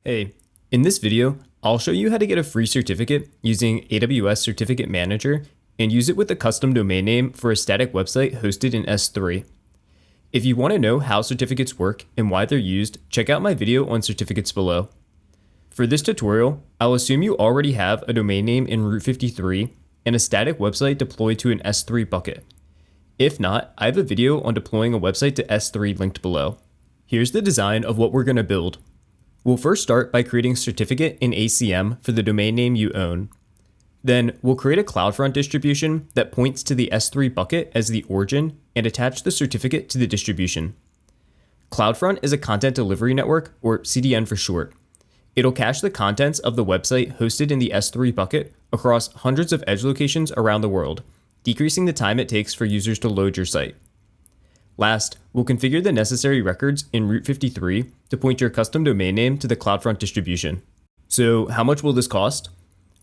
Hey, in this video, I'll show you how to get a free certificate using AWS Certificate Manager and use it with a custom domain name for a static website hosted in S3. If you want to know how certificates work and why they're used, check out my video on certificates below. For this tutorial, I'll assume you already have a domain name in Route 53 and a static website deployed to an S3 bucket. If not, I have a video on deploying a website to S3 linked below. Here's the design of what we're going to build. We'll first start by creating a certificate in ACM for the domain name you own. Then we'll create a CloudFront distribution that points to the S3 bucket as the origin and attach the certificate to the distribution. CloudFront is a content delivery network, or CDN for short. It'll cache the contents of the website hosted in the S3 bucket across hundreds of edge locations around the world, decreasing the time it takes for users to load your site. Last, we'll configure the necessary records in Route 53 to point your custom domain name to the CloudFront distribution. So how much will this cost?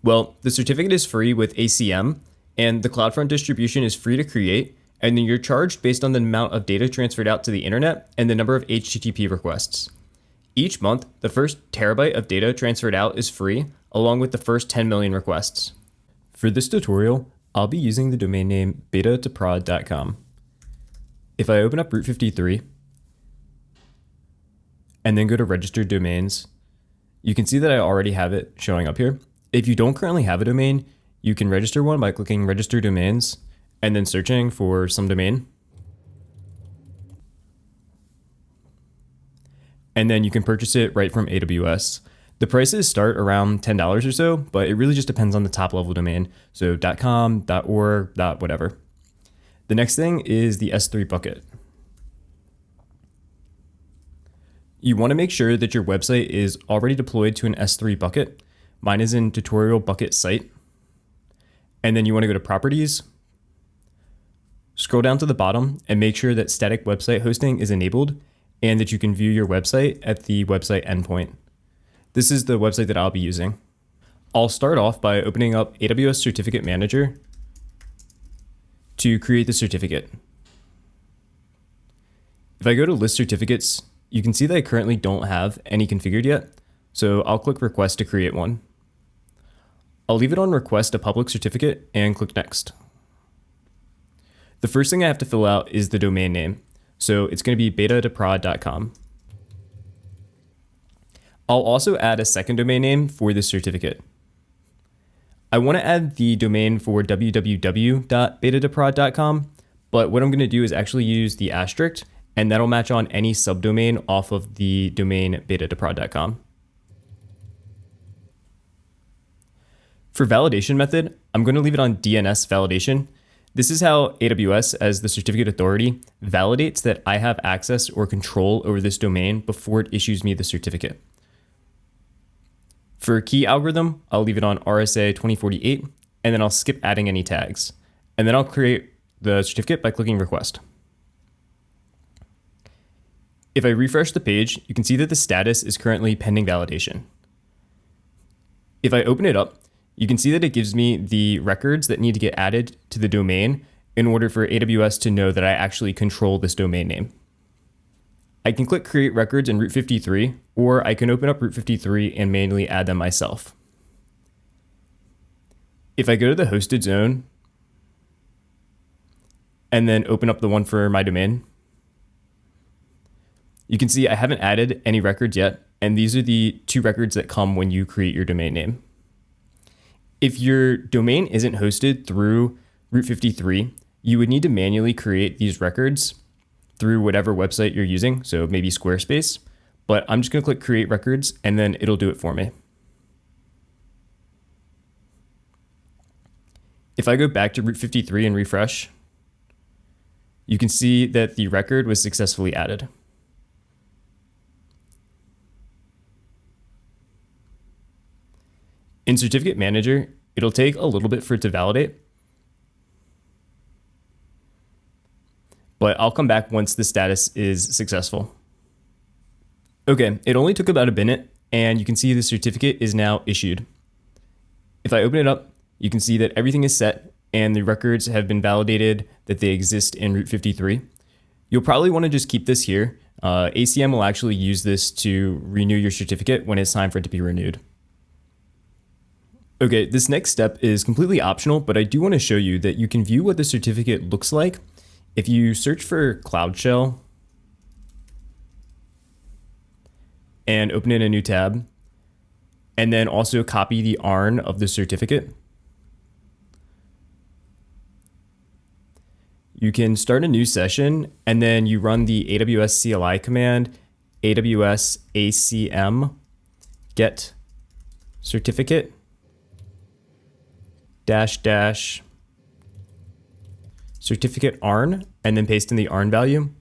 Well, the certificate is free with ACM, and the CloudFront distribution is free to create, and then you're charged based on the amount of data transferred out to the internet and the number of HTTP requests. Each month, the first terabyte of data transferred out is free, along with the first 10 million requests. For this tutorial, I'll be using the domain name beta-to-prod.com. If I open up Route 53 and then go to registered domains, you can see that I already have it showing up here. If you don't currently have a domain, you can register one by clicking register domains and then searching for some domain. And then you can purchase it right from AWS. The prices start around $10 or so, but it really just depends on the top level domain. So .com, .org, .whatever. The next thing is the S3 bucket. You want to make sure that your website is already deployed to an S3 bucket. Mine is in tutorial bucket site. And then you want to go to properties, scroll down to the bottom and make sure that static website hosting is enabled and that you can view your website at the website endpoint. This is the website that I'll be using. I'll start off by opening up AWS Certificate Manager to create the certificate. If I go to list certificates, you can see that I currently don't have any configured yet, so I'll click request to create one. I'll leave it on request a public certificate and click next. The first thing I have to fill out is the domain name, so it's going to be beta-to-prod.com. I'll also add a second domain name for this certificate. I want to add the domain for www.beta-to-prod.com, but what I'm going to do is actually use the asterisk, and that'll match on any subdomain off of the domain beta-to-prod.com. For validation method, I'm going to leave it on DNS validation. This is how AWS, as the certificate authority, validates that I have access or control over this domain before it issues me the certificate. For key algorithm, I'll leave it on RSA 2048, and then I'll skip adding any tags. And then I'll create the certificate by clicking request. If I refresh the page, you can see that the status is currently pending validation. If I open it up, you can see that it gives me the records that need to get added to the domain in order for AWS to know that I actually control this domain name. I can click create records in Route 53, or I can open up Route 53 and manually add them myself. If I go to the hosted zone and then open up the one for my domain, you can see I haven't added any records yet, and these are the two records that come when you create your domain name. If your domain isn't hosted through Route 53, you would need to manually create these records through whatever website you're using, so maybe Squarespace, but I'm just going to click create records and then it'll do it for me. If I go back to Route 53 and refresh, you can see that the record was successfully added. In Certificate Manager, it'll take a little bit for it to validate, but I'll come back once the status is successful. Okay, it only took about a minute, and you can see the certificate is now issued. If I open it up, you can see that everything is set, and the records have been validated that they exist in Route 53. You'll probably want to just keep this here ACM will actually use this to renew your certificate when it's time for it to be renewed. Okay, this next step is completely optional, but I do want to show you that you can view what the certificate looks like if you search for Cloud Shell and open it in a new tab, and then also copy the ARN of the certificate. You can start a new session, and then you run the AWS CLI command, AWS ACM get certificate -- certificate ARN, and then paste in the ARN value.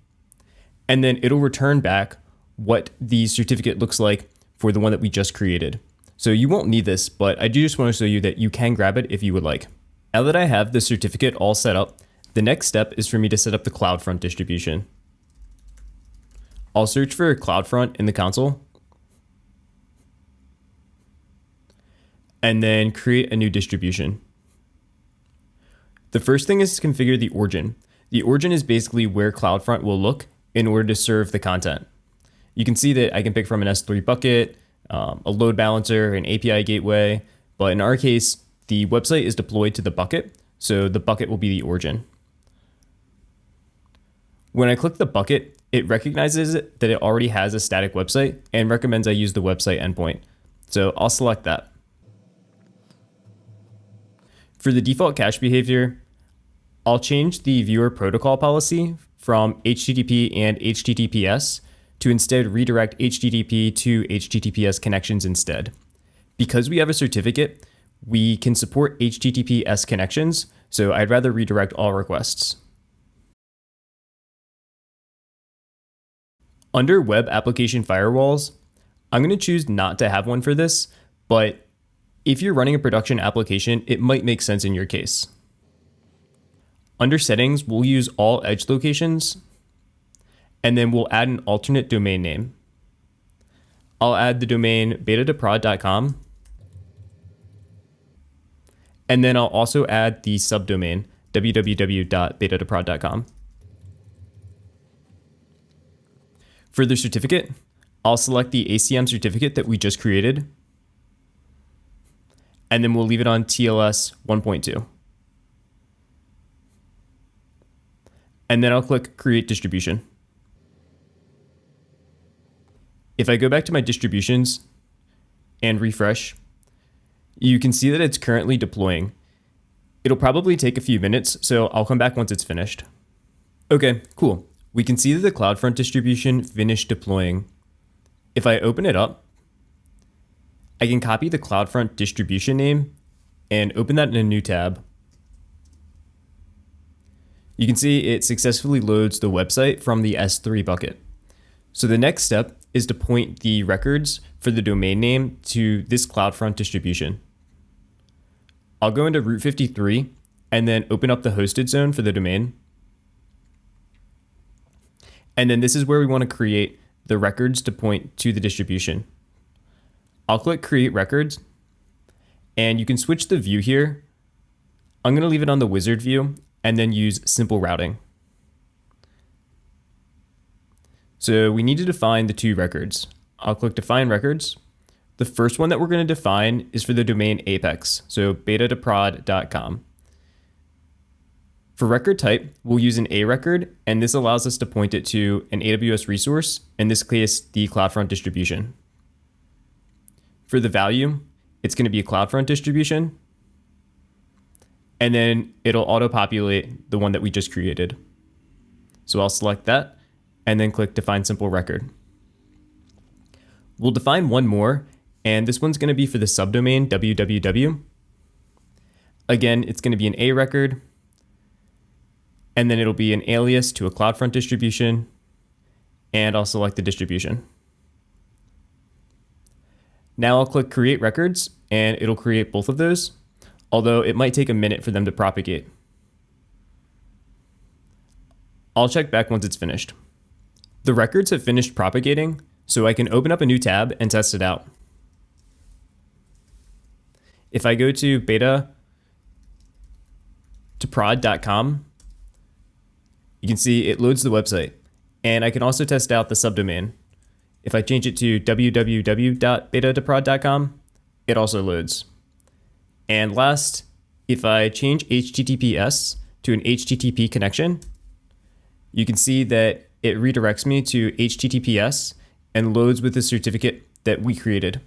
And then it'll return back what the certificate looks like for the one that we just created. So you won't need this, but I do just want to show you that you can grab it if you would like. Now that I have the certificate all set up, the next step is for me to set up the CloudFront distribution. I'll search for CloudFront in the console, and then create a new distribution. The first thing is to configure the origin. The origin is basically where CloudFront will look in order to serve the content. You can see that I can pick from an S3 bucket, a load balancer, an API gateway, but in our case, the website is deployed to the bucket, so the bucket will be the origin. When I click the bucket, it recognizes that it already has a static website and recommends I use the website endpoint. So I'll select that. For the default cache behavior, I'll change the viewer protocol policy from HTTP and HTTPS to instead redirect HTTP to HTTPS connections instead. Because we have a certificate, we can support HTTPS connections, so I'd rather redirect all requests. Under web application firewalls, I'm going to choose not to have one for this, but if you're running a production application, it might make sense in your case. Under settings, we'll use all edge locations, and then we'll add an alternate domain name. I'll add the domain beta-to-prod.com, and then I'll also add the subdomain www.beta-to-prod.com. For the certificate, I'll select the ACM certificate that we just created, and then we'll leave it on TLS 1.2. And then I'll click Create Distribution. If I go back to my distributions and refresh, you can see that it's currently deploying. It'll probably take a few minutes, so I'll come back once it's finished. Okay, cool. We can see that the CloudFront distribution finished deploying. If I open it up, I can copy the CloudFront distribution name and open that in a new tab. You can see it successfully loads the website from the S3 bucket. So the next step is to point the records for the domain name to this CloudFront distribution. I'll go into Route 53 and then open up the hosted zone for the domain. And then this is where we want to create the records to point to the distribution. I'll click Create Records, and you can switch the view here. I'm going to leave it on the wizard view and then use simple routing. So we need to define the two records. I'll click Define Records. The first one that we're going to define is for the domain apex, so beta-to-prod.com. For record type, we'll use an A record, and this allows us to point it to an AWS resource, in this case, the CloudFront distribution. For the value, it's going to be a CloudFront distribution, and then it'll auto-populate the one that we just created. So I'll select that, and then click Define Simple Record. We'll define one more, and this one's going to be for the subdomain www. Again, it's going to be an A record, and then it'll be an alias to a CloudFront distribution, and I'll select the distribution. Now I'll click Create Records, and it'll create both of those, although it might take a minute for them to propagate. I'll check back once it's finished. The records have finished propagating, so I can open up a new tab and test it out. If I go to beta-to-prod.com, you can see it loads the website. And I can also test out the subdomain. If I change it to www.beta2prod.com, it also loads. And last, if I change HTTPS to an HTTP connection, you can see that it redirects me to HTTPS and loads with the certificate that we created.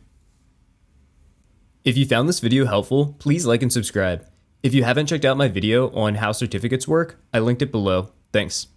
If you found this video helpful, please like and subscribe. If you haven't checked out my video on how certificates work, I linked it below. Thanks.